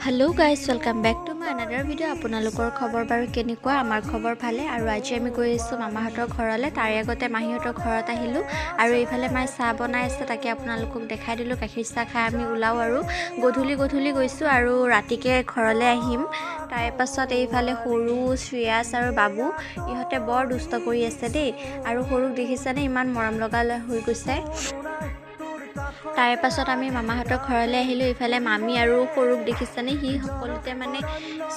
Hello guys welcome back to my another video. আপোনালোকৰ খবৰ বাৰু কেনেকুৱা? আমাৰ খবৰ ভালে। আৰু আজি আমি গৈ আছো মামাহঁতৰ ঘৰলৈ। তাৰ আগতে মাহীহঁতৰ ঘৰত আহিলো আৰু এইফালে মাই চাহ বনাই আছে, তাকে আপোনালোকক দেখাই দিলো। গাখীৰ চাহ খাই আমি ওলাও আৰু গধূলি গৈছো আৰু ৰাতিকে ঘৰলৈ আহিম। তাৰ পাছত এইফালে সৰু শ্ৰেয়াস আৰু বাবু ইহঁতে বৰ দুষ্ট কৰি আছে দেই। আৰু সৰুক দেখিছানে ইমান মৰম লগা হৈ গৈছে। তাৰ পাছত আমি মামাহঁতৰ ঘৰলৈ আহিলো। ইফালে মামী আৰু সৰুক দেখিছানে, সি সকলোতে মানে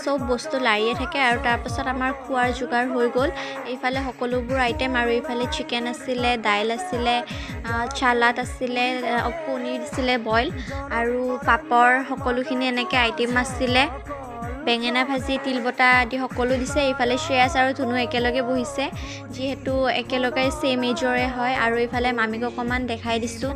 চব বস্তু লাৰিয়ে থাকে। আৰু তাৰ পাছত আমাৰ খোৱাৰ যোগাৰ হৈ গ'ল। এইফালে সকলোবোৰ আইটেম, আৰু এইফালে চিকেন আছিলে, দাইল আছিলে, চালাড আছিলে, পনীৰ আছিলে বইল, আৰু পাপৰ, সকলোখিনি এনেকৈ আইটেম আছিলে। বেঙেনা ভাজি, তিল বটা আদি সকলো দিছে। এইফালে শ্ৰেয়াস আৰু ধুনু একেলগে বহিছে, যিহেতু একেলগে ছেম এজৰে হয়। আৰু এইফালে মামীক অকণমান দেখাই দিছোঁ।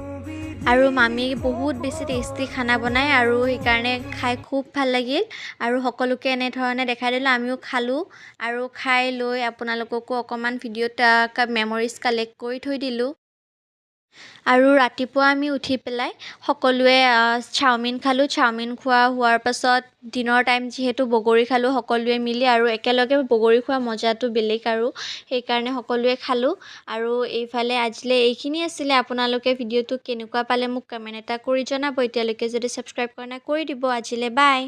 আৰু মামী বহুত বেছি টেষ্টি খানা বনায়, আৰু সেইকাৰণে খাই খুব ভাল লাগিল। আৰু সকলোকে এনেধৰণে দেখাই দিলোঁ, আমিও খালোঁ। আৰু খাই লৈ আপোনালোককো অকণমান ভিডিঅ'ত মেমৰিজ কালেক্ট কৰি থৈ দিলোঁ। আৰু ৰাতিপুৱা আমি উঠি পেলাই সকলোৱে চাওমিন খালোঁ। চাওমিন খোৱা হোৱাৰ পাছত দিনৰ টাইম যিহেতু বগৰী খালোঁ সকলোৱে মিলি, আৰু একেলগে বগৰী খোৱা মজাটো বেলেগ। আৰু সেইকাৰণে সকলোৱে খালোঁ। আৰু এইফালে আজিলৈ এইখিনি আছিলে। আপোনালোকে ভিডিঅ'টো কেনেকুৱা পালে মোক কমেণ্ট এটা কৰি জনাব। এতিয়ালৈকে যদি ছাবস্ক্ৰাইব কৰা নাই কৰি দিব। আজিলৈ বাই।